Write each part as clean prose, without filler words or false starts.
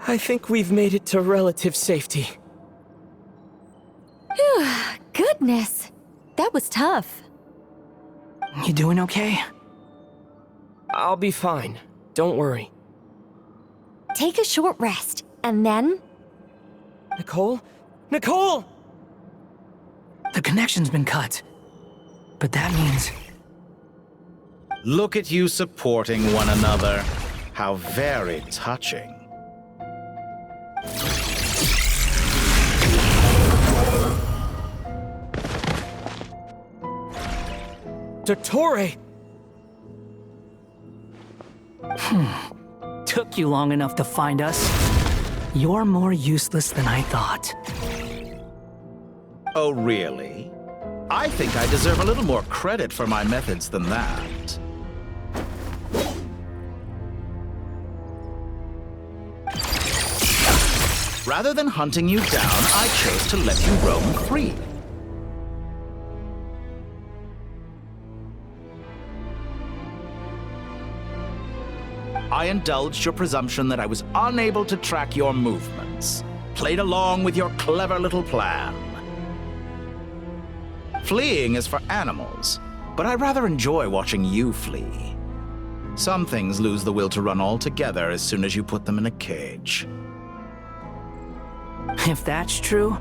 I think we've made it to relative safety. Phew, goodness. That was tough. You doing okay? I'll be fine. Don't worry. Take a short rest, and then... Nicole? Nicole! The connection's been cut. But that means... Look at you supporting one another. How very touching. Dottore! Took you long enough to find us. You're more useless than I thought. Oh, really? I think I deserve a little more credit for my methods than that. Rather than hunting you down, I chose to let you roam free. I indulged your presumption that I was unable to track your movements. Played along with your clever little plan. Fleeing is for animals, but I rather enjoy watching you flee. Some things lose the will to run altogether as soon as you put them in a cage. If that's true,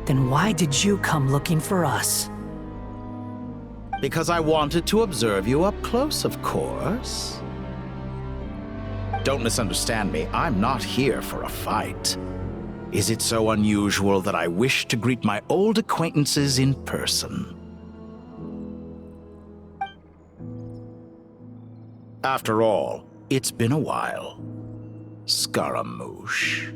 then why did you come looking for us? Because I wanted to observe you up close, of course. Don't misunderstand me, I'm not here for a fight. Is it so unusual that I wish to greet my old acquaintances in person? After all, it's been a while. Scaramouche.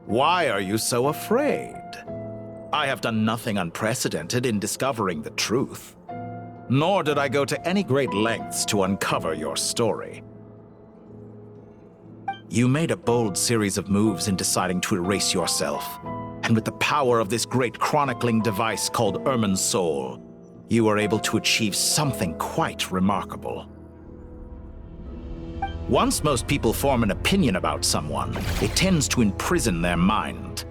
Why are you so afraid? I have done nothing unprecedented in discovering the truth. Nor did I go to any great lengths to uncover your story. You made a bold series of moves in deciding to erase yourself. And with the power of this great chronicling device called Irmin's Soul, you were able to achieve something quite remarkable. Once most people form an opinion about someone, it tends to imprison their mind.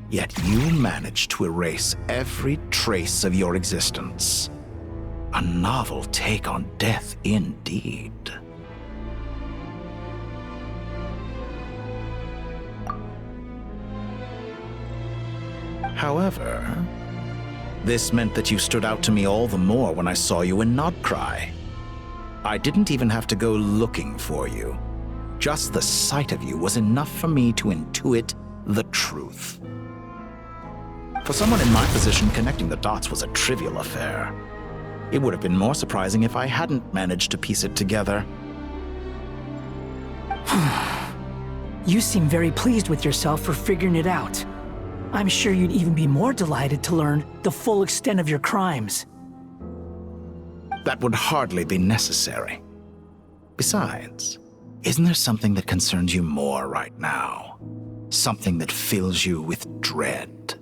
Yet you managed to erase every trace of your existence. A novel take on death indeed. However, this meant that you stood out to me all the more when I saw you in Nodcry. I didn't even have to go looking for you. Just the sight of you was enough for me to intuit the truth. For someone in my position, connecting the dots was a trivial affair. It would have been more surprising if I hadn't managed to piece it together. You seem very pleased with yourself for figuring it out. I'm sure you'd even be more delighted to learn the full extent of your crimes. That would hardly be necessary. Besides, isn't there something that concerns you more right now? Something that fills you with dread?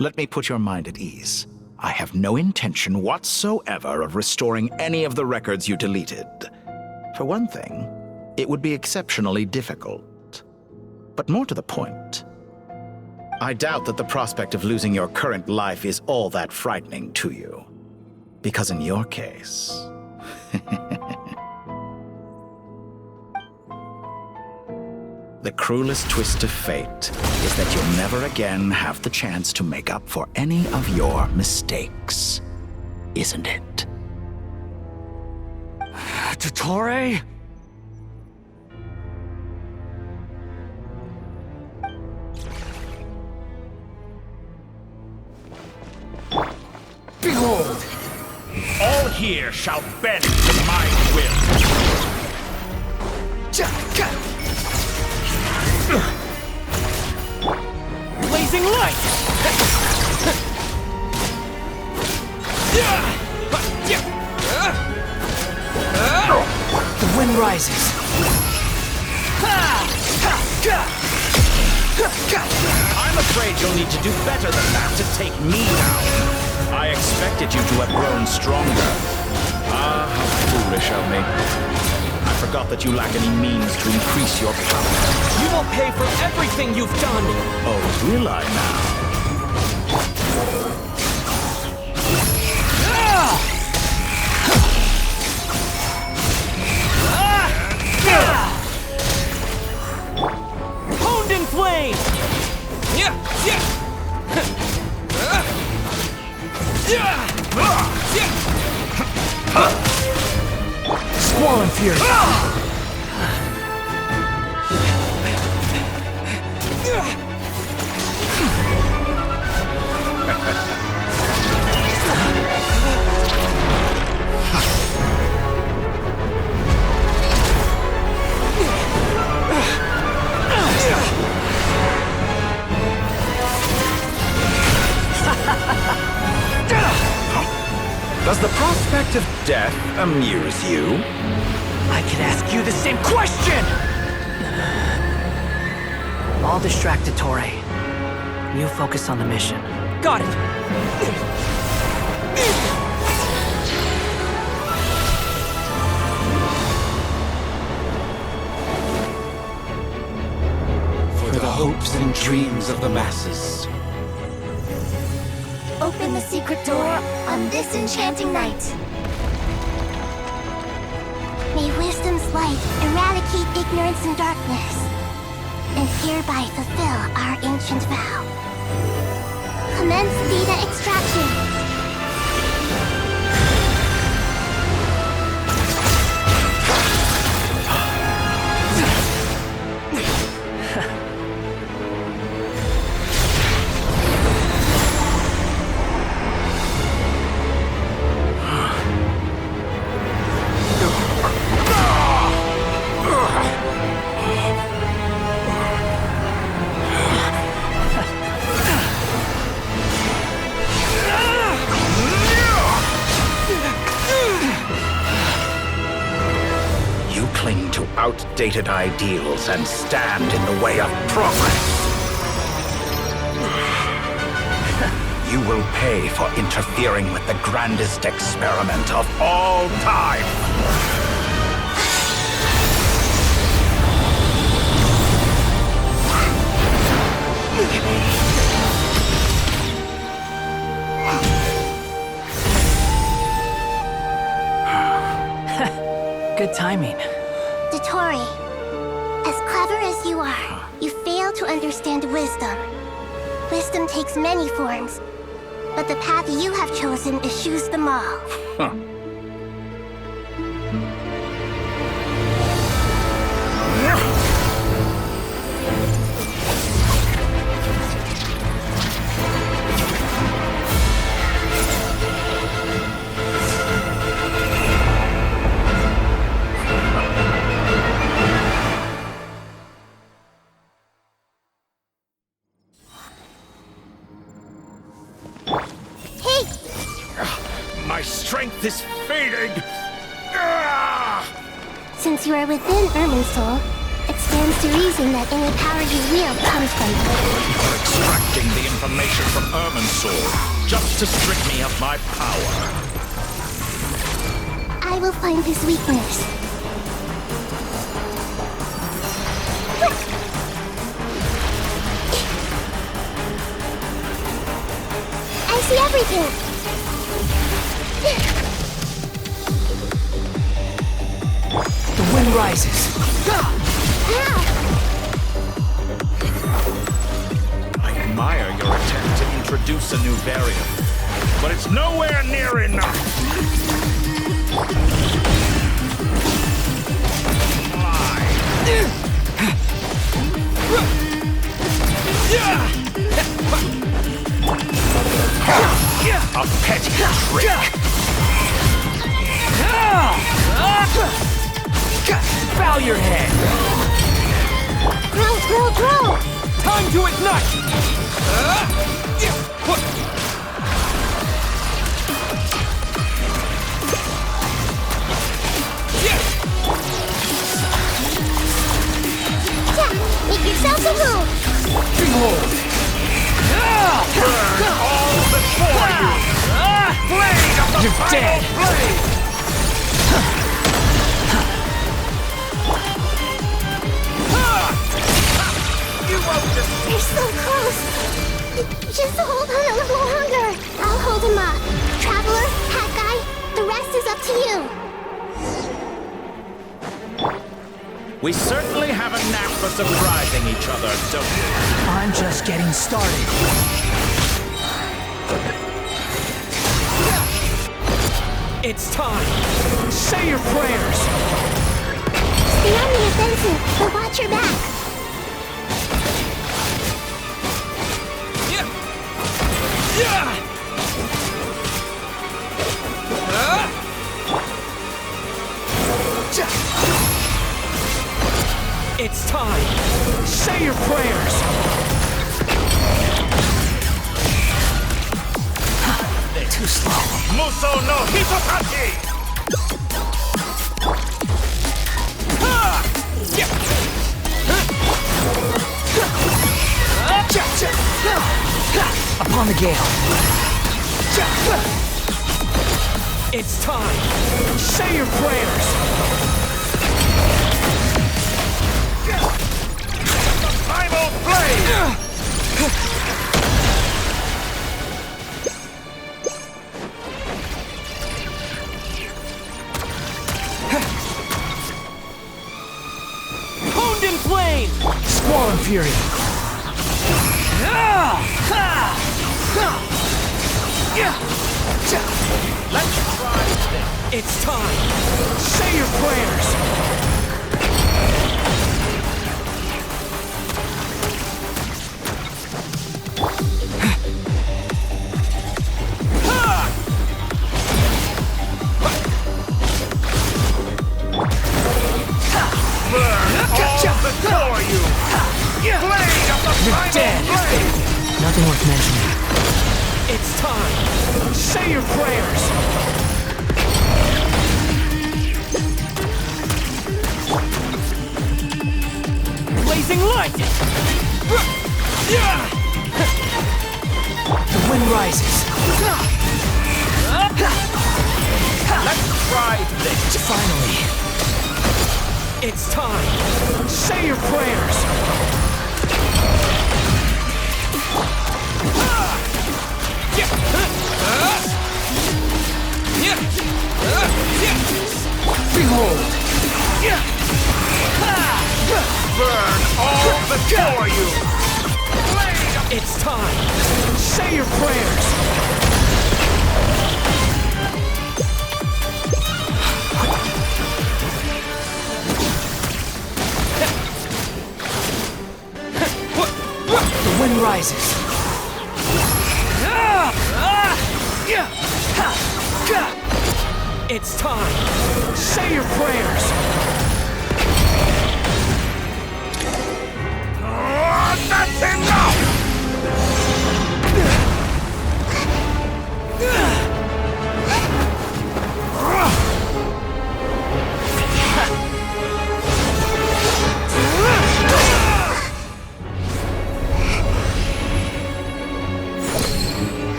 Let me put your mind at ease. I have no intention whatsoever of restoring any of the records you deleted. For one thing, it would be exceptionally difficult. But more to the point, I doubt that the prospect of losing your current life is all that frightening to you. Because in your case... the cruelest twist of fate is that you'll never again have the chance to make up for any of your mistakes. Isn't it? Dottore? Behold! All here shall bend to my will. Blazing light! The wind rises. I'm afraid you'll need to do better than that to take me down. I expected you to have grown stronger. Ah, how foolish of me. I forgot that you lack any means to increase your power. You will pay for everything you've done! Oh, will I now? Honed in flame! Squall and fury. Does the prospect of death amuse you? I can ask you the same question! I'll distract Dottore. You focus on the mission. Got it! For the hopes and dreams of the masses. Open the secret door on this enchanting night. May wisdom's light eradicate ignorance and darkness, and hereby fulfill our ancient vow. Commence data extraction. Outdated ideals and stand in the way of progress. You will pay for interfering with the grandest experiment of all time. Good timing. Dottore, as clever as you are, you fail to understand wisdom. Wisdom takes many forms, but the path you have chosen eschews them all. My strength is fading! Since you are within Ermin's soul, it stands to reason that any power you wield comes from it. You're extracting the information from Ermin's soul just to strip me of my power. I will find his weakness. I see everything! The wind rises. I admire your attempt to introduce a new variant, but it's nowhere near enough. A petty trick. Bow your head! Grow! Time to ignite! Make yourself a home! blade! You won't just... You're so close! Just hold on a little longer! I'll hold him up. Traveler, Hat Guy, the rest is up to you. We certainly have a knack for surprising each other, don't we? I'm just getting started. It's time! Say your prayers! Stay on the offensive, but watch your back. It's time! Say your prayers! Too slow. Muso no Hitokachi! Upon the gale. It's time! Say your prayers! Primal Blade! Honed in flame! Squall Fury. Let's try this. It's time! Say your prayers! Before you! Blade of the You're Primal dead! Blade! Nothing worth mentioning. It's time! Say your prayers! Blazing light! The wind rises. Let's try this. Finally. It's time! Say your prayers! Behold. Burn all before you! It's time! Say your prayers! The wind rises. It's time! Say your prayers! That's enough!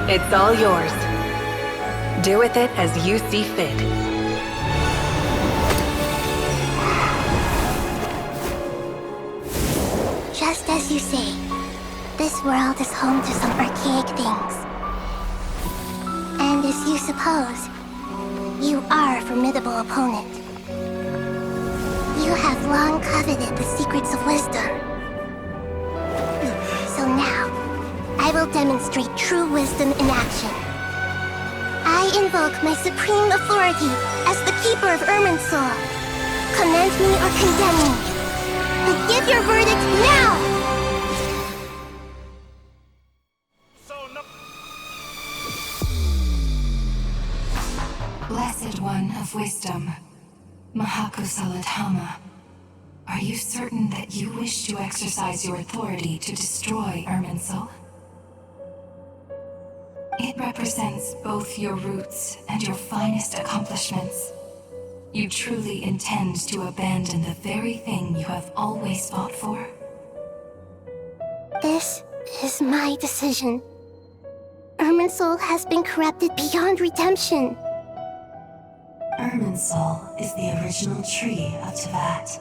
It's all yours. Do with it as you see fit. Just as you say, this world is home to some archaic things. And as you suppose, you are a formidable opponent. You have long coveted the secrets of wisdom. So now, I will demonstrate true wisdom in action. I invoke my supreme authority as the keeper of Irminsul. Commend me or condemn me. But give your verdict now! Blessed One of Wisdom, Mahakusaladhama, are you certain that you wish to exercise your authority to destroy Irminsul? It represents both your roots and your finest accomplishments. You truly intend to abandon the very thing you have always fought for? This is my decision. Irminsul Irminsul has been corrupted beyond redemption. Irminsul is the original tree of Tevat.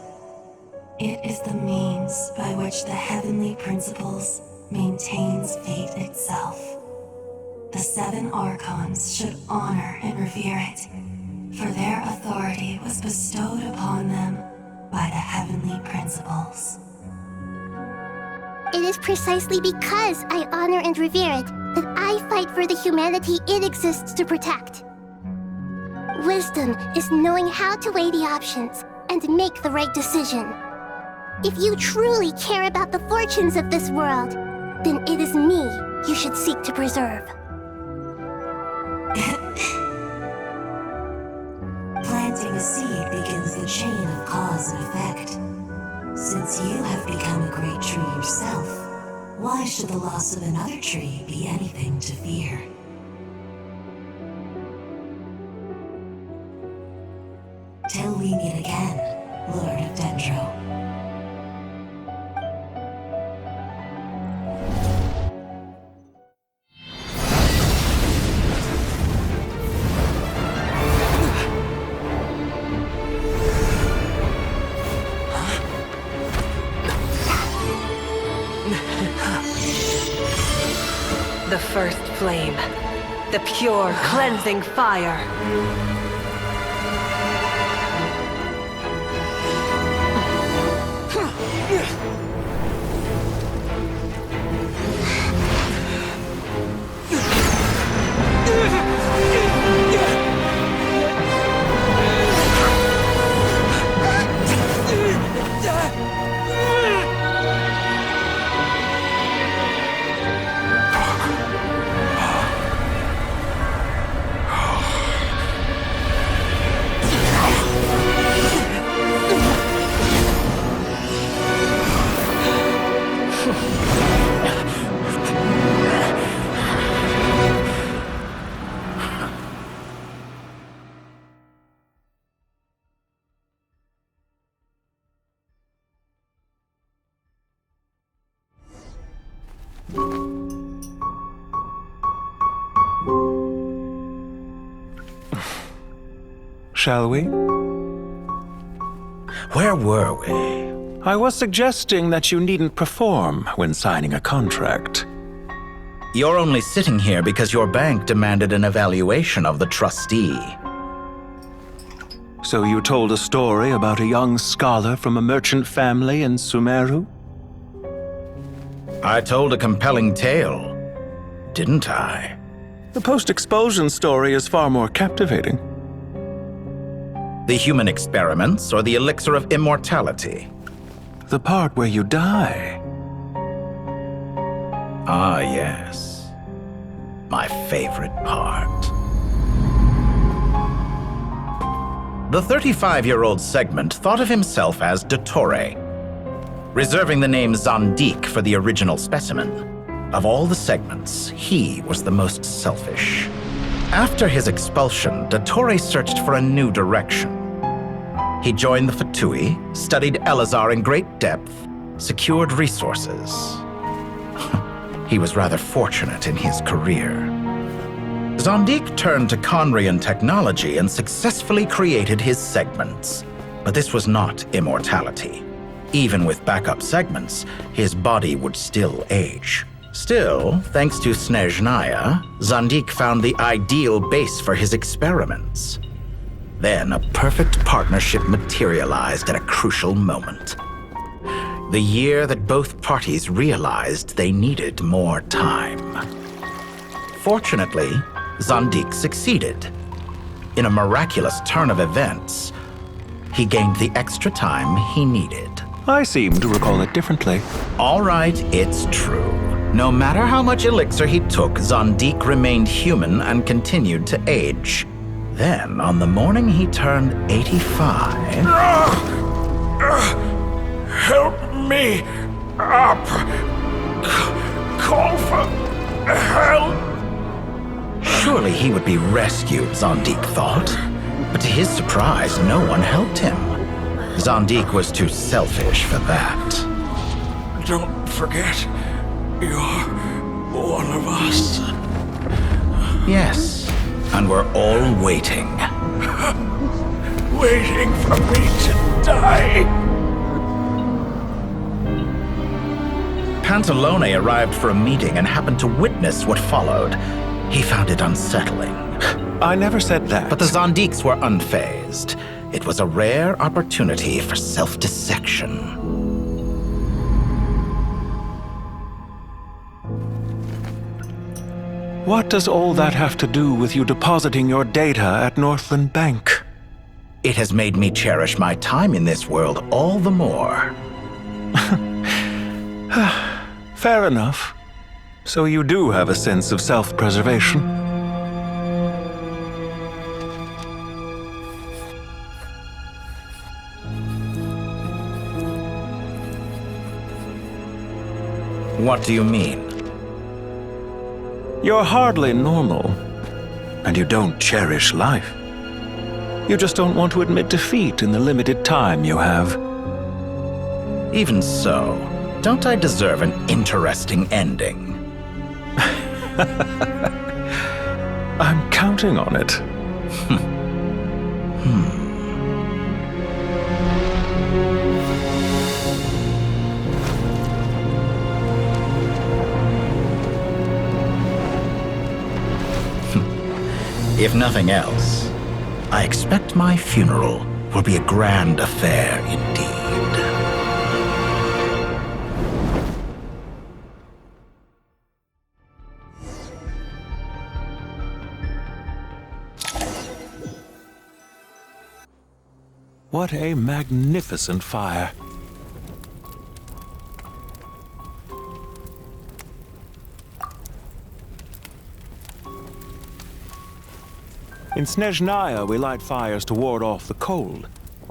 It is the means by which the heavenly principles maintains fate itself. The 7 Archons should honor and revere it, for their authority was bestowed upon them by the heavenly principles. It is precisely because I honor and revere it that I fight for the humanity it exists to protect. Wisdom is knowing how to weigh the options and make the right decision. If you truly care about the fortunes of this world, then it is me you should seek to preserve. Planting a seed begins the chain of cause and effect. Since you have become a great tree yourself, why should the loss of another tree be anything to fear? Till we meet again, Lord of Dendro. The first flame. The pure, cleansing fire. Shall we? Where were we? I was suggesting that you needn't perform when signing a contract. You're only sitting here because your bank demanded an evaluation of the trustee. So you told a story about a young scholar from a merchant family in Sumeru? I told a compelling tale, didn't I? The post-expulsion story is far more captivating. The human experiments or the elixir of immortality? The part where you die. Ah, yes. My favorite part. The 35-year-old segment thought of himself as Dottore, reserving the name Zandik for the original specimen. Of all the segments, he was the most selfish. After his expulsion, Dottore searched for a new direction. He joined the Fatui, studied Elazar in great depth, secured resources. He was rather fortunate in his career. Zandik turned to Conrian technology and successfully created his segments. But this was not immortality. Even with backup segments, his body would still age. Still, thanks to Snezhnaya, Zandik found the ideal base for his experiments. Then a perfect partnership materialized at a crucial moment. The year that both parties realized they needed more time. Fortunately, Zandik succeeded. In a miraculous turn of events, he gained the extra time he needed. I seem to recall it differently. All right, it's true. No matter how much elixir he took, Zandik remained human and continued to age. Then, on the morning he turned 85... Help me up! Call for help! Surely he would be rescued, Zandik thought. But to his surprise, no one helped him. Zandik was too selfish for that. Don't forget, you're one of us. Yes, and we're all waiting. Waiting for me to die. Pantalone arrived for a meeting and happened to witness what followed. He found it unsettling. I never said that. But the Zondiques were unfazed. It was a rare opportunity for self-dissection. What does all that have to do with you depositing your data at Northland Bank? It has made me cherish my time in this world all the more. Fair enough. So you do have a sense of self-preservation. What do you mean? You're hardly normal, and you don't cherish life. You just don't want to admit defeat in the limited time you have. Even so, don't I deserve an interesting ending? I'm counting on it. If nothing else, I expect my funeral will be a grand affair indeed. What a magnificent fire. In Snezhnaya, we light fires to ward off the cold.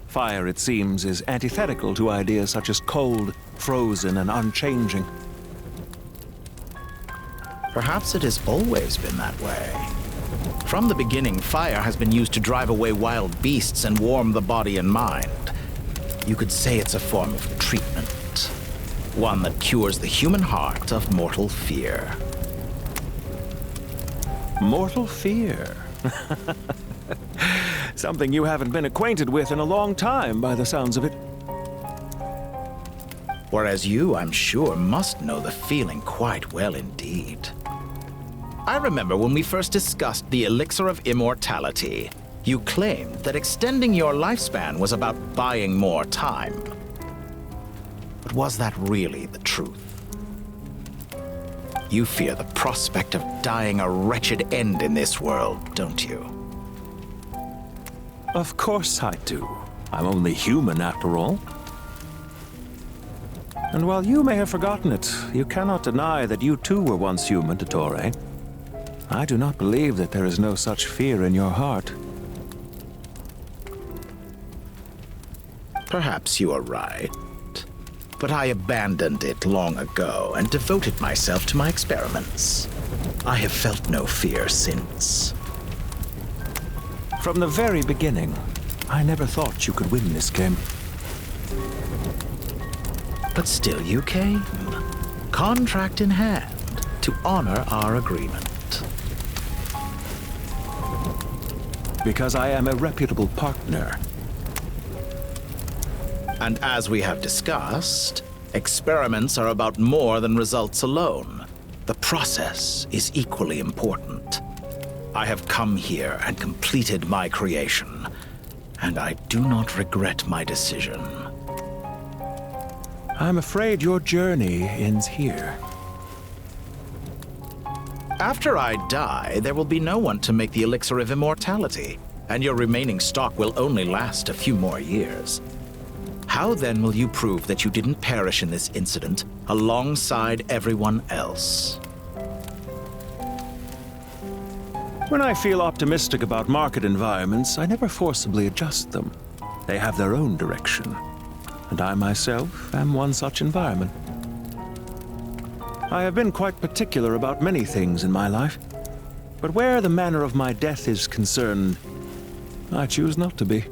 Fire, it seems, is antithetical to ideas such as cold, frozen, and unchanging. Perhaps it has always been that way. From the beginning, fire has been used to drive away wild beasts and warm the body and mind. You could say it's a form of treatment. One that cures the human heart of mortal fear. Mortal fear? Something you haven't been acquainted with in a long time, by the sounds of it. Whereas you, I'm sure, must know the feeling quite well indeed. I remember when we first discussed the elixir of immortality. You claimed that extending your lifespan was about buying more time. But was that really the truth? You fear the prospect of dying a wretched end in this world, don't you? Of course I do. I'm only human after all. And while you may have forgotten it, you cannot deny that you too were once human, Dottore. I do not believe that there is no such fear in your heart. Perhaps you are right. But I abandoned it long ago and devoted myself to my experiments. I have felt no fear since. From the very beginning, I never thought you could win this game. But still you came, contract in hand, to honor our agreement. Because I am a reputable partner. And as we have discussed, experiments are about more than results alone. The process is equally important. I have come here and completed my creation, and I do not regret my decision. I'm afraid your journey ends here. After I die, there will be no one to make the elixir of immortality, and your remaining stock will only last a few more years. How then will you prove that you didn't perish in this incident alongside everyone else? When I feel optimistic about market environments, I never forcibly adjust them. They have their own direction, and I myself am one such environment. I have been quite particular about many things in my life, but where the manner of my death is concerned, I choose not to be.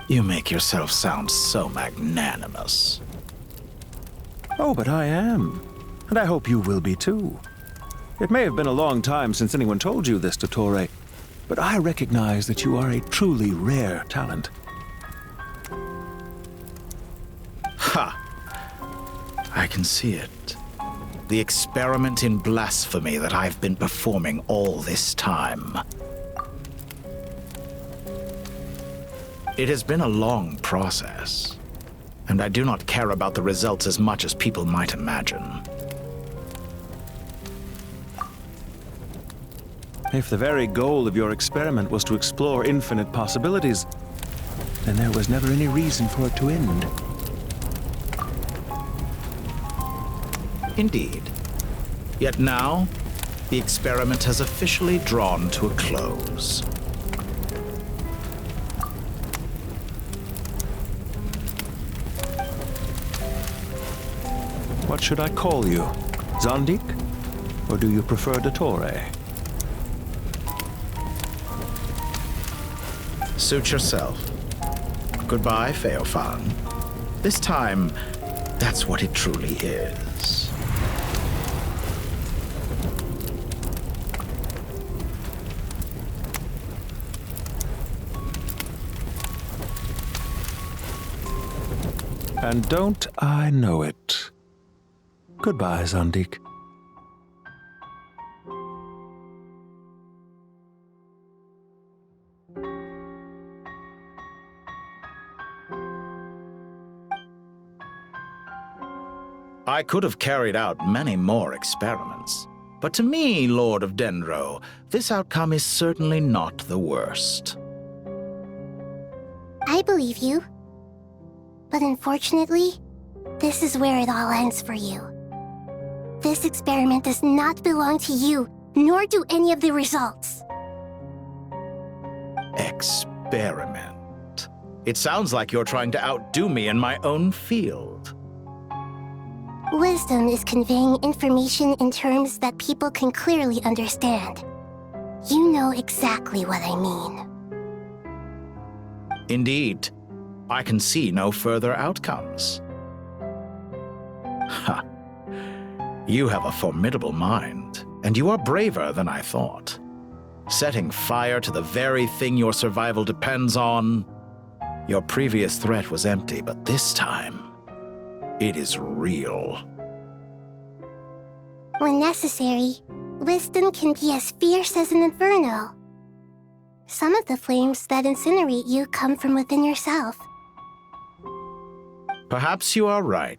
You make yourself sound so magnanimous. Oh, but I am. And I hope you will be too. It may have been a long time since anyone told you this, Dottore, but I recognize that you are a truly rare talent. Ha! I can see it. The experiment in blasphemy that I've been performing all this time. It has been a long process, and I do not care about the results as much as people might imagine. If the very goal of your experiment was to explore infinite possibilities, then there was never any reason for it to end. Indeed. Yet now, the experiment has officially drawn to a close. What should I call you? Zondik? Or do you prefer Dottore? Suit yourself. Goodbye, Feofan. This time, that's what it truly is. And don't I know it? Goodbye, Zondik. I could have carried out many more experiments, but to me, Lord of Dendro, this outcome is certainly not the worst. I believe you. But unfortunately, this is where it all ends for you. This experiment does not belong to you, nor do any of the results. Experiment. It sounds like you're trying to outdo me in my own field. Wisdom is conveying information in terms that people can clearly understand. You know exactly what I mean. Indeed. I can see no further outcomes. Ha! You have a formidable mind, and you are braver than I thought. Setting fire to the very thing your survival depends on. Your previous threat was empty, but this time, it is real. When necessary, wisdom can be as fierce as an inferno. Some of the flames that incinerate you come from within yourself. Perhaps you are right.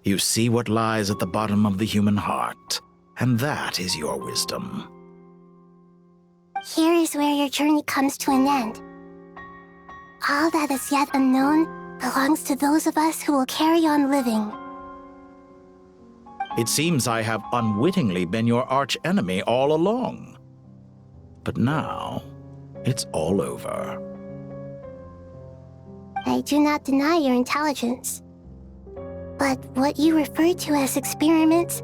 You see what lies at the bottom of the human heart, and that is your wisdom. Here is where your journey comes to an end. All that is yet unknown belongs to those of us who will carry on living. It seems I have unwittingly been your arch-enemy all along. But now, it's all over. I do not deny your intelligence. But what you refer to as experiments,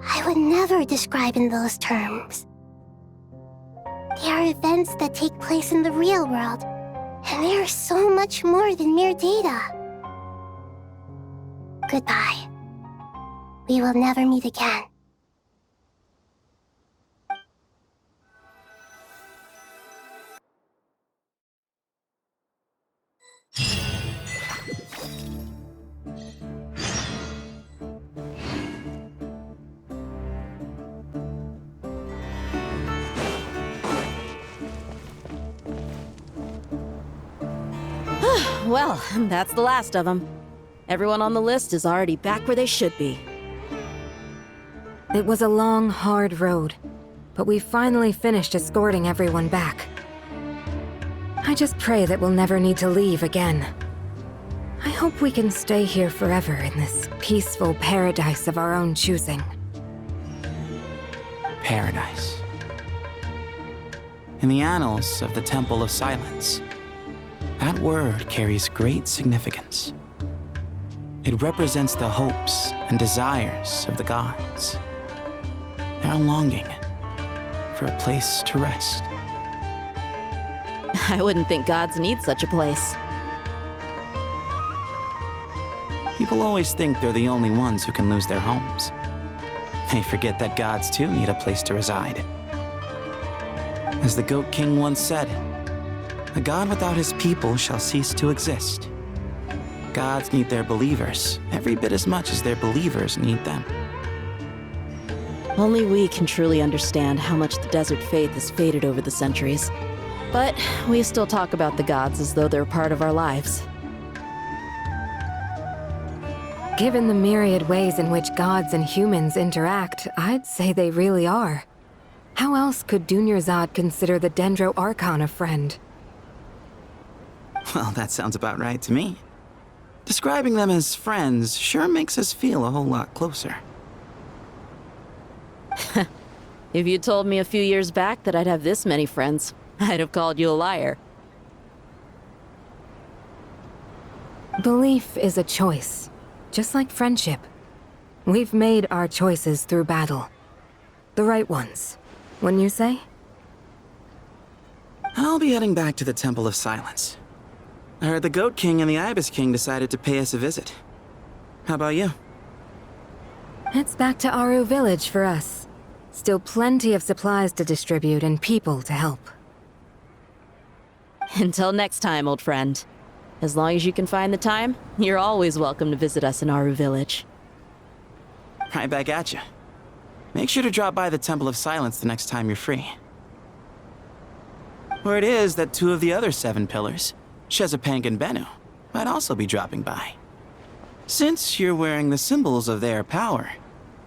I would never describe in those terms. They are events that take place in the real world, and they are so much more than mere data. Goodbye. We will never meet again. Well, that's the last of them. Everyone on the list is already back where they should be. It was a long, hard road, but we finally finished escorting everyone back. I just pray that we'll never need to leave again. I hope we can stay here forever in this peaceful paradise of our own choosing. Paradise. In the annals of the Temple of Silence, that word carries great significance. It represents the hopes and desires of the gods. Their longing for a place to rest. I wouldn't think gods need such a place. People always think they're the only ones who can lose their homes. They forget that gods too need a place to reside. As the Goat King once said, a god without his people shall cease to exist. Gods need their believers every bit as much as their believers need them. Only we can truly understand how much the desert faith has faded over the centuries. But we still talk about the gods as though they're part of our lives. Given the myriad ways in which gods and humans interact, I'd say they really are. How else could Dunyarzad consider the Dendro Archon a friend? Well, that sounds about right to me. Describing them as friends sure makes us feel a whole lot closer. If you told me a few years back that I'd have this many friends, I'd have called you a liar. Belief is a choice, just like friendship. We've made our choices through battle. The right ones, wouldn't you say? I'll be heading back to the Temple of Silence. I heard the Goat King and the Ibis King decided to pay us a visit. How about you? It's back to Aru Village for us. Still plenty of supplies to distribute and people to help. Until next time, old friend. As long as you can find the time, you're always welcome to visit us in Aru Village. Right back at you. Make sure to drop by the Temple of Silence the next time you're free. Word is that 2 of the other 7 pillars, Shezapang and Bennu, might also be dropping by. Since you're wearing the symbols of their power,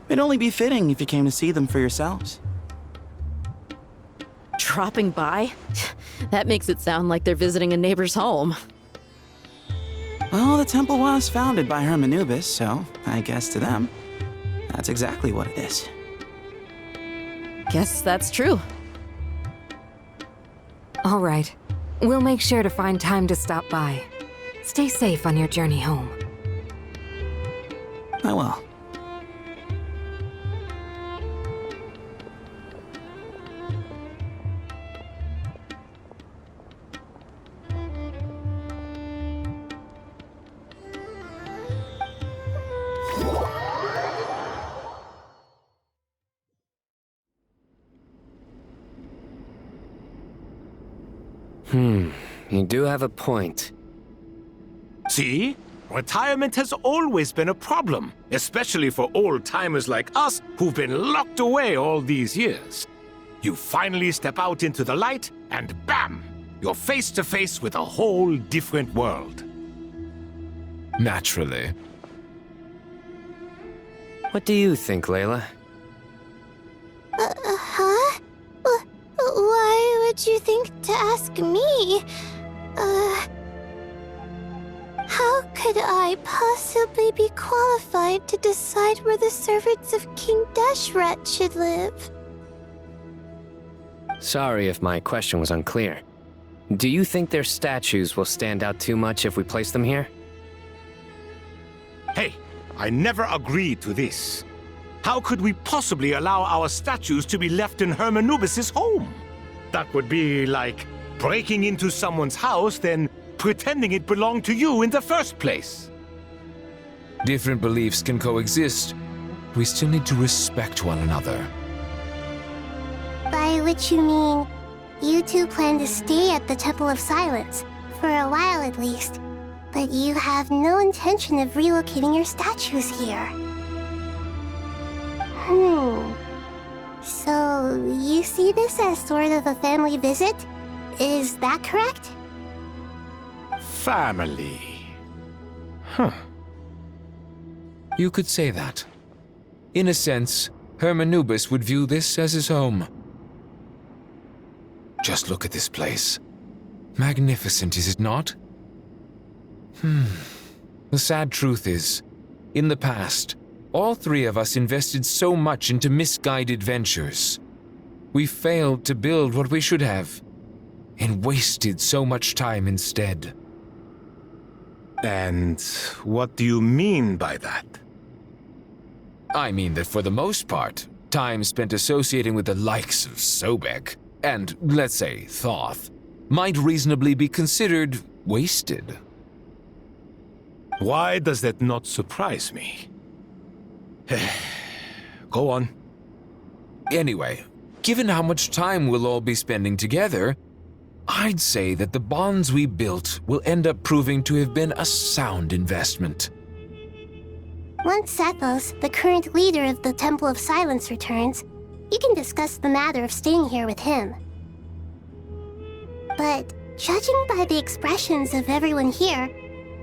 it'd only be fitting if you came to see them for yourselves. Dropping by? That makes it sound like they're visiting a neighbor's home. Well, the temple was founded by Hermanubis, so I guess to them, that's exactly what it is. Guess that's true. All right. We'll make sure to find time to stop by. Stay safe on your journey home. I will. You do have a point. See? Retirement has always been a problem, especially for old-timers like us who've been locked away all these years. You finally step out into the light, and bam! You're face to face with a whole different world. Naturally. What do you think, Layla? Huh? Why would you think to ask me? How could I possibly be qualified to decide where the servants of King Deshret should live? Sorry if my question was unclear. Do you think their statues will stand out too much if we place them here? Hey, I never agreed to this. How could we possibly allow our statues to be left in Hermanubis' home? That would be like breaking into someone's house, then pretending it belonged to you in the first place. Different beliefs can coexist. We still need to respect one another. By which you mean, you two plan to stay at the Temple of Silence, for a while at least, but you have no intention of relocating your statues here. So, you see this as sort of a family visit? Is that correct? Family. You could say that. In a sense, Hermanubis would view this as his home. Just look at this place. Magnificent, is it not? The sad truth is, in the past, all 3 of us invested so much into misguided ventures. We failed to build what we should have, and wasted so much time instead. And what do you mean by that? I mean that for the most part, time spent associating with the likes of Sobek, and, let's say, Thoth, might reasonably be considered wasted. Why does that not surprise me? go on. Anyway, given how much time we'll all be spending together, I'd say that the bonds we built will end up proving to have been a sound investment. Once Sethos, the current leader of the Temple of Silence, returns, you can discuss the matter of staying here with him. But judging by the expressions of everyone here,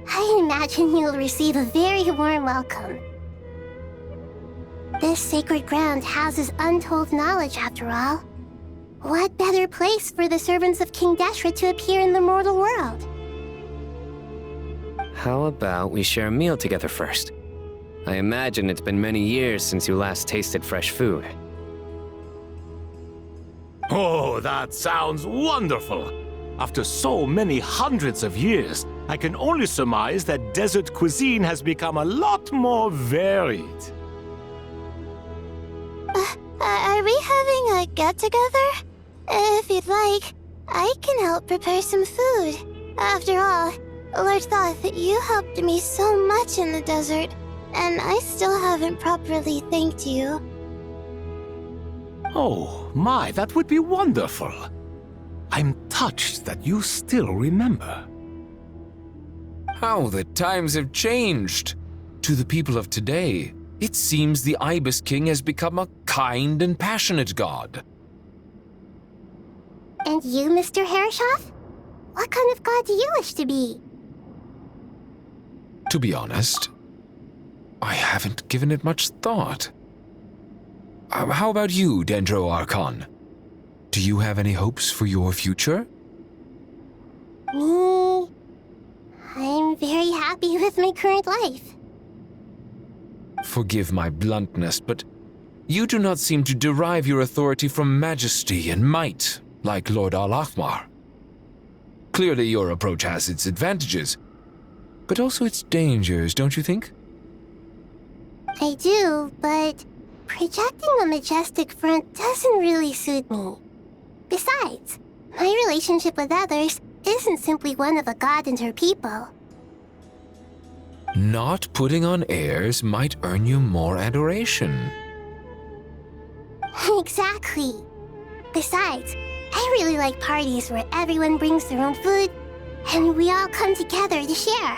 I imagine you'll receive a very warm welcome. This sacred ground houses untold knowledge, after all. What better place for the servants of King Deshra to appear in the mortal world? How about we share a meal together first? I imagine it's been many years since you last tasted fresh food. Oh, that sounds wonderful! After so many hundreds of years, I can only surmise that desert cuisine has become a lot more varied. Are we having a get-together? If you'd like, I can help prepare some food. After all, Lord Thoth, you helped me so much in the desert, and I still haven't properly thanked you. Oh, my, that would be wonderful. I'm touched that you still remember. How the times have changed! To the people of today, it seems the Ibis King has become a kind and passionate god. And you, Mr. Herreshoff? What kind of god do you wish to be? To be honest, I haven't given it much thought. How about you, Dendro Archon? Do you have any hopes for your future? Me? I'm very happy with my current life. Forgive my bluntness, but you do not seem to derive your authority from majesty and might, like Lord Al-Ahmar. Clearly your approach has its advantages, but also its dangers, don't you think? I do, but projecting a majestic front doesn't really suit me. Besides, my relationship with others isn't simply one of a god and her people. Not putting on airs might earn you more adoration. Exactly. Besides, I really like parties where everyone brings their own food, and we all come together to share.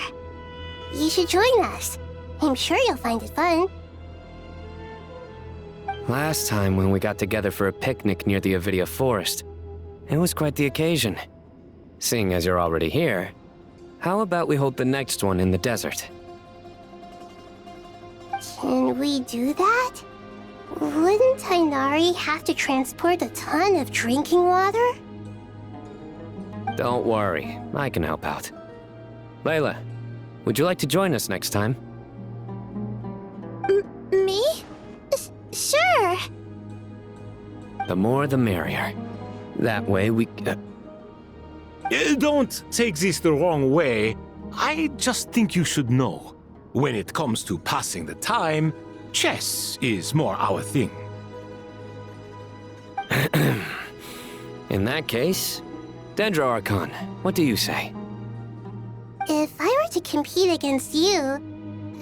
You should join us. I'm sure you'll find it fun. Last time when we got together for a picnic near the Avidia Forest, it was quite the occasion. Seeing as you're already here, how about we hold the next one in the desert? Can we do that? Wouldn't Tainari have to transport a ton of drinking water? Don't worry, I can help out. Layla, would you like to join us next time? Me? Sure. The more the merrier. That way we... Don't take this the wrong way. I just think you should know. When it comes to passing the time, chess is more our thing. In that case, Dendro Archon, what do you say? If I were to compete against you,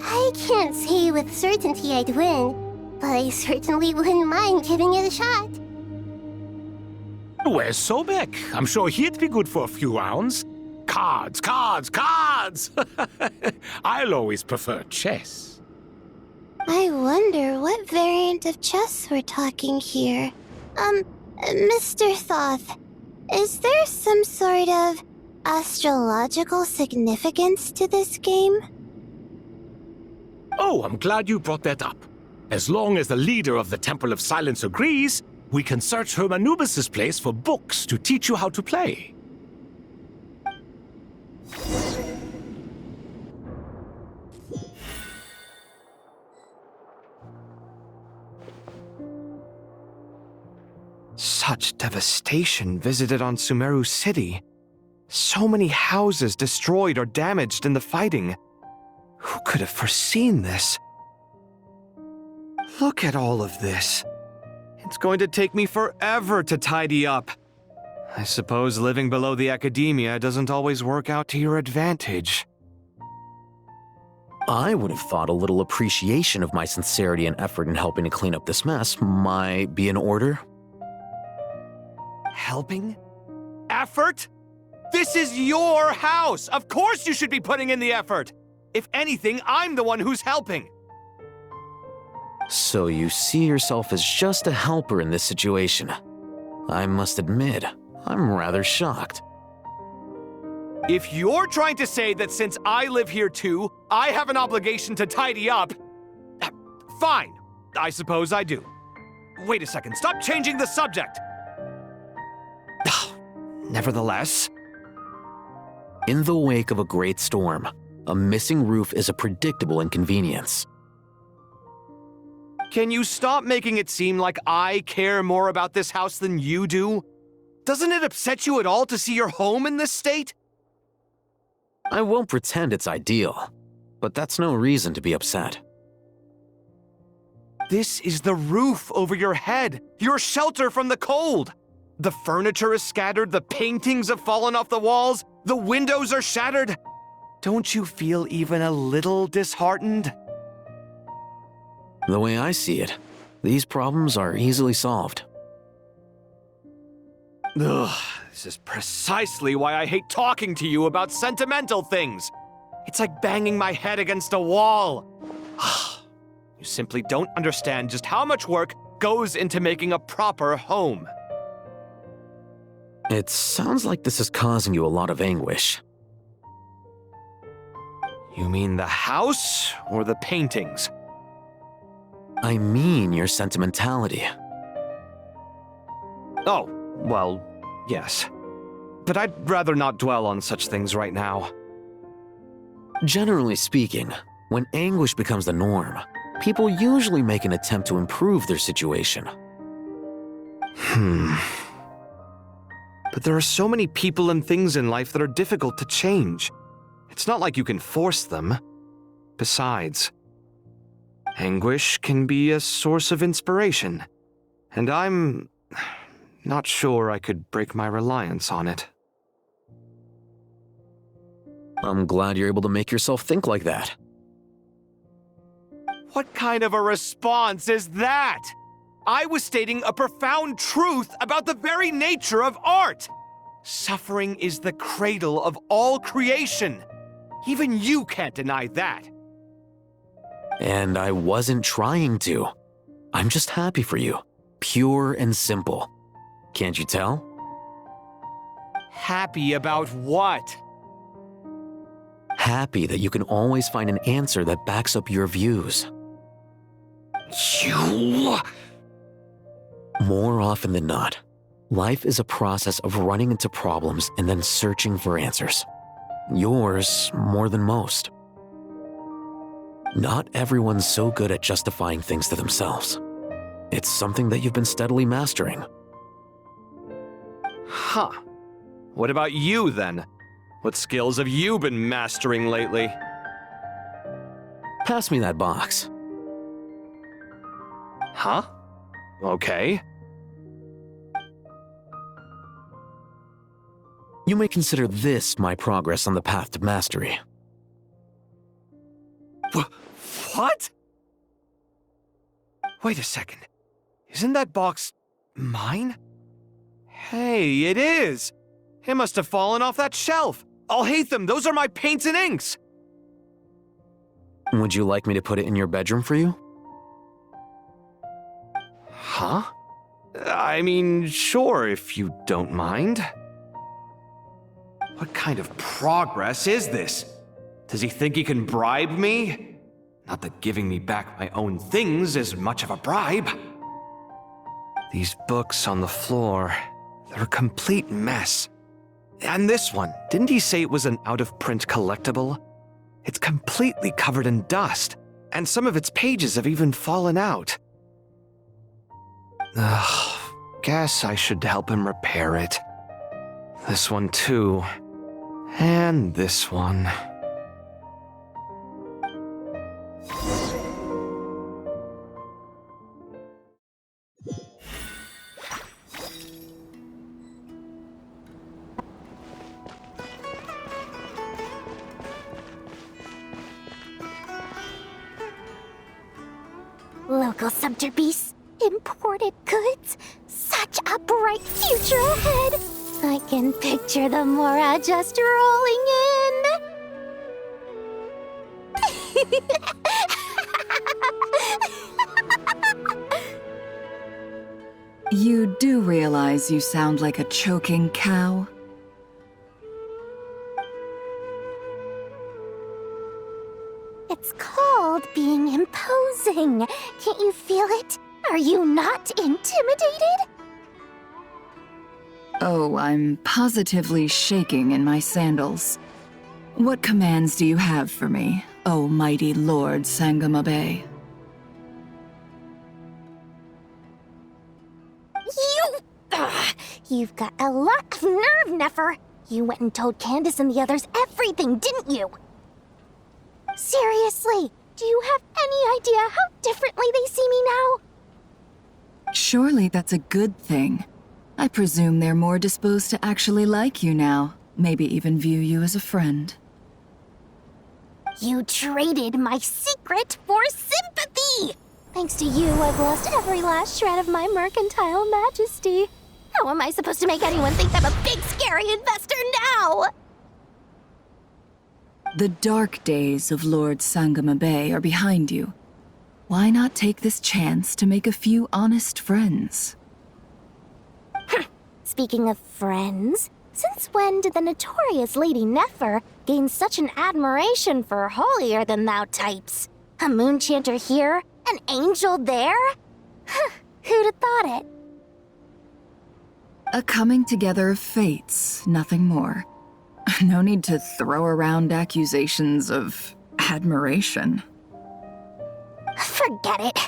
I can't say with certainty I'd win, but I certainly wouldn't mind giving it a shot. Where's Sobek? I'm sure he'd be good for a few rounds. Cards, cards, cards! I'll always prefer chess. I wonder what variant of chess we're talking here. Mr. Thoth, is there some sort of astrological significance to this game? Oh, I'm glad you brought that up. As long as the leader of the Temple of Silence agrees, we can search Hermanubis' place for books to teach you how to play. Such devastation visited on Sumeru City. So many houses destroyed or damaged in the fighting. Who could have foreseen this? Look at all of this. It's going to take me forever to tidy up. I suppose living below the academia doesn't always work out to your advantage. I would have thought a little appreciation of my sincerity and effort in helping to clean up this mess might be in order. Helping? Effort? This is your house! Of course you should be putting in the effort! If anything, I'm the one who's helping. So you see yourself as just a helper in this situation. I must admit, I'm rather shocked. If you're trying to say that since I live here too, I have an obligation to tidy up, fine. I suppose I do. Wait a second, stop changing the subject! Nevertheless... In the wake of a great storm, a missing roof is a predictable inconvenience. Can you stop making it seem like I care more about this house than you do? Doesn't it upset you at all to see your home in this state? I won't pretend it's ideal, but that's no reason to be upset. This is the roof over your head, your shelter from the cold. The furniture is scattered, the paintings have fallen off the walls, the windows are shattered. Don't you feel even a little disheartened? The way I see it, these problems are easily solved. Ugh, this is precisely why I hate talking to you about sentimental things. It's like banging my head against a wall. You simply don't understand just how much work goes into making a proper home. It sounds like this is causing you a lot of anguish. You mean the house or the paintings? I mean your sentimentality. Oh, well, yes. But I'd rather not dwell on such things right now. Generally speaking, when anguish becomes the norm, people usually make an attempt to improve their situation. But there are so many people and things in life that are difficult to change. It's not like you can force them. Besides, anguish can be a source of inspiration, and I'm not sure I could break my reliance on it. I'm glad you're able to make yourself think like that. What kind of a response is that? I was stating a profound truth about the very nature of art. Suffering is the cradle of all creation. Even you can't deny that. And I wasn't trying to. I'm just happy for you. Pure and simple. Can't you tell? Happy about what? Happy that you can always find an answer that backs up your views. You... More often than not, life is a process of running into problems and then searching for answers. Yours more than most. Not everyone's so good at justifying things to themselves. It's something that you've been steadily mastering. Huh. What about you, then? What skills have you been mastering lately? Pass me that box. Huh? Okay. You may consider this my progress on the path to mastery. What? Wait a second. Isn't that box mine? Hey, it is! It must have fallen off that shelf. I'll hate them. Those are my paints and inks. Would you like me to put it in your bedroom for you? Huh? I mean, sure, if you don't mind. What kind of progress is this? Does he think he can bribe me? Not that giving me back my own things is much of a bribe. These books on the floor, they're a complete mess. And this one, didn't he say it was an out-of-print collectible? It's completely covered in dust, and some of its pages have even fallen out. Ugh, guess I should help him repair it. This one too. And this one. Local subter beasts, imported goods, such a bright future ahead. I can picture the Mora just rolling in. You do realize you sound like a choking cow? It's called being imposing. Can't you feel it? Are you not intimidated? Oh, I'm positively shaking in my sandals. What commands do you have for me, oh mighty Lord Sangamabe? You've got a lot of nerve, Nefer. You went and told Candace and the others everything, didn't you? Seriously, do you have any idea how differently they see me now? Surely that's a good thing. I presume they're more disposed to actually like you now, maybe even view you as a friend. You traded my secret for sympathy! Thanks to you, I've lost every last shred of my mercantile majesty. How am I supposed to make anyone think I'm a big, scary investor now? The dark days of Lord Sangamabe are behind you. Why not take this chance to make a few honest friends? Speaking of friends, since when did the notorious Lady Nefer gain such an admiration for holier-than-thou types? A moon chanter here, an angel there? Who'd have thought it? A coming together of fates, nothing more. No need to throw around accusations of admiration. Forget it.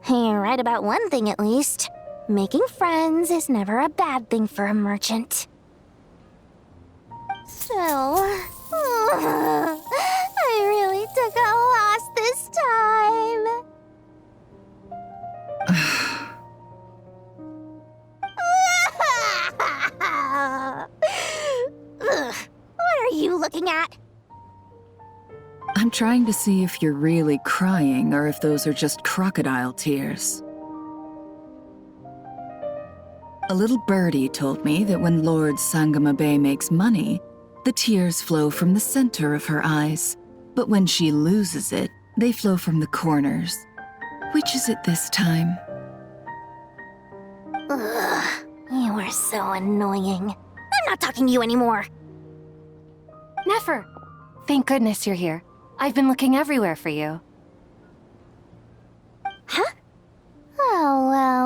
You're right about one thing at least. Making friends is never a bad thing for a merchant. So, I really took a loss this time. What are you looking at? I'm trying to see if you're really crying or if those are just crocodile tears. A little birdie told me that when Lord Sangamabe makes money, the tears flow from the center of her eyes, but when she loses it, they flow from the corners. Which is it this time? Ugh, you are so annoying. I'm not talking to you anymore. Nefer, thank goodness you're here. I've been looking everywhere for you. Huh? Well.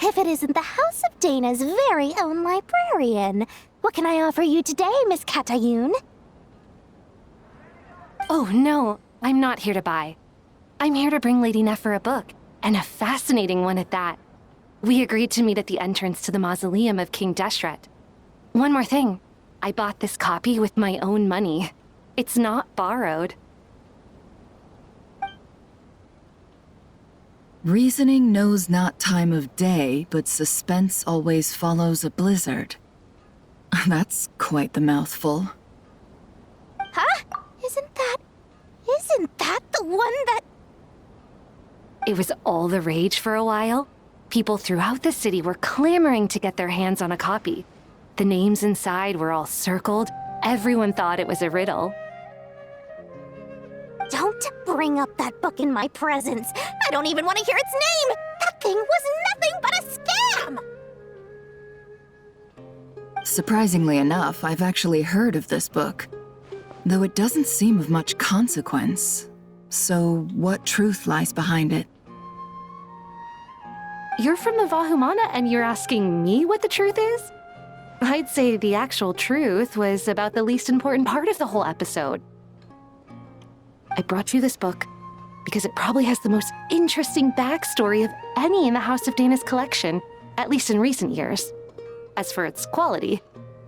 If it isn't the House of Dana's very own librarian. What can I offer you today, Miss Katayun? Oh, no, I'm not here to buy. I'm here to bring Lady Nefer a book, and a fascinating one at that. We agreed to meet at the entrance to the mausoleum of King Deshret. One more thing. I bought this copy with my own money. It's not borrowed. Reasoning knows not time of day, but suspense always follows a blizzard. That's quite the mouthful. Huh? Isn't that the one that... It was all the rage for a while. People throughout the city were clamoring to get their hands on a copy. The names inside were all circled. Everyone thought it was a riddle. Don't bring up that book in my presence. I don't even want to hear its name. That thing was nothing but a scam. Surprisingly enough, I've actually heard of this book, though it doesn't seem of much consequence. So, what truth lies behind it? You're from the Vahumana and you're asking me what the truth is? I'd say the actual truth was about the least important part of the whole episode. I brought you this book because it probably has the most interesting backstory of any in the House of Dana's collection, at least in recent years. As for its quality,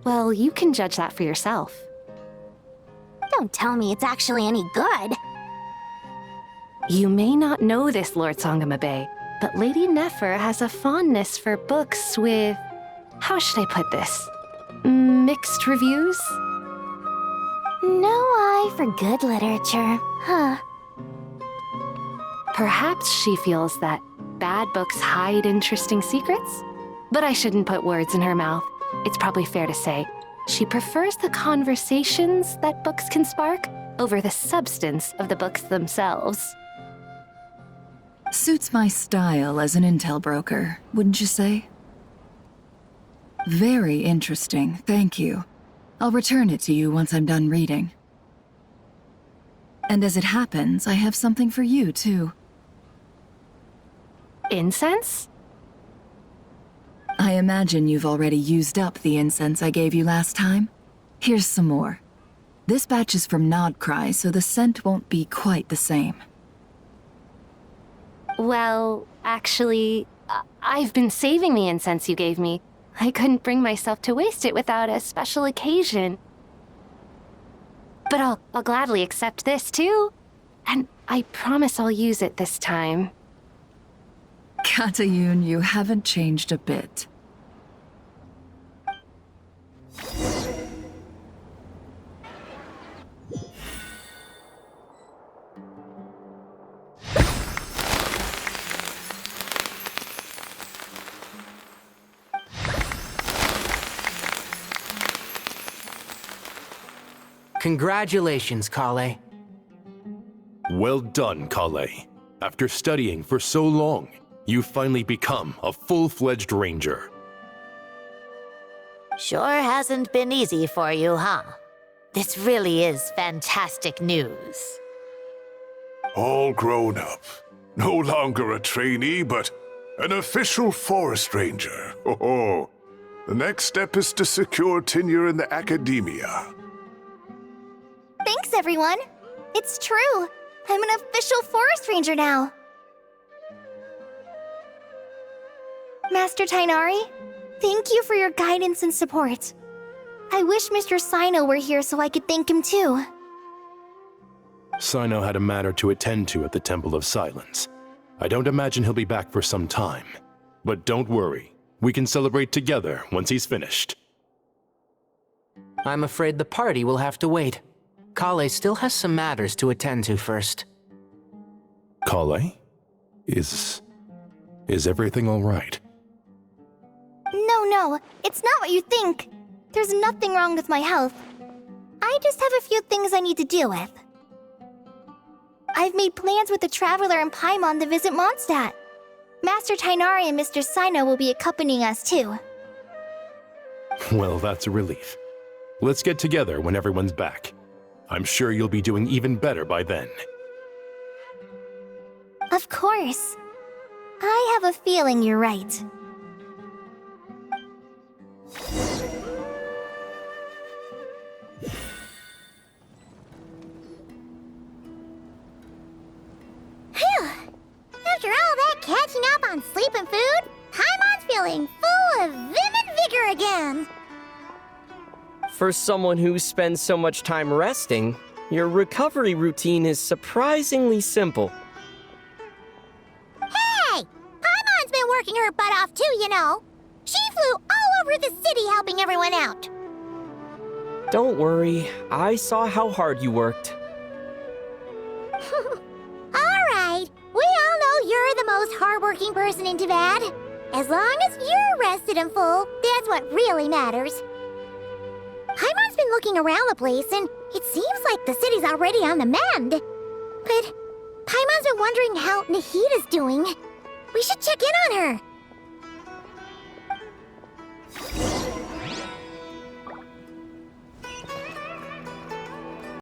well, you can judge that for yourself. Don't tell me it's actually any good. You may not know this, Lord Sangamabe, but Lady Nefer has a fondness for books with... how should I put this? Mixed reviews? No eye for good literature, huh? Perhaps she feels that bad books hide interesting secrets? But I shouldn't put words in her mouth. It's probably fair to say she prefers the conversations that books can spark over the substance of the books themselves. Suits my style as an intel broker, wouldn't you say? Very interesting, thank you. I'll return it to you once I'm done reading. And as it happens, I have something for you, too. Incense? I imagine you've already used up the incense I gave you last time. Here's some more. This batch is from Nodcry, so the scent won't be quite the same. Well, actually, I've been saving the incense you gave me. I couldn't bring myself to waste it without a special occasion. But I'll gladly accept this, too. And I promise I'll use it this time. Katayun, you haven't changed a bit. Congratulations, Kale. Well done, Kale. After studying for so long, you've finally become a full-fledged ranger. Sure hasn't been easy for you, huh? This really is fantastic news. All grown up. No longer a trainee, but an official forest ranger. Oh, the next step is to secure tenure in the academia. Thanks, everyone. It's true. I'm an official forest ranger now. Master Tainari, thank you for your guidance and support. I wish Mr. Sino were here so I could thank him too. Sino had a matter to attend to at the Temple of Silence. I don't imagine he'll be back for some time. But don't worry, we can celebrate together once he's finished. I'm afraid the party will have to wait. Kale still has some matters to attend to first. Kale? Is everything all right? No, it's not what you think. There's nothing wrong with my health. I just have a few things I need to deal with. I've made plans with the Traveler and Paimon to visit Mondstadt. Master Tainari and Mr. Sino will be accompanying us too. Well, that's a relief. Let's get together when everyone's back. I'm sure you'll be doing even better by then. Of course. I have a feeling you're right. Phew! After all that catching up on sleep and food, Paimon's feeling full of vim and vigor again. For someone who spends so much time resting, your recovery routine is surprisingly simple. Hey! Paimon's been working her butt off too, you know. She flew all over the city helping everyone out. Don't worry, I saw how hard you worked. Alright, we all know you're the most hardworking person in Teyvat. As long as you're rested and full, that's what really matters. Paimon's been looking around the place, and it seems like the city's already on the mend. But Paimon's been wondering how Nahida's doing. We should check in on her.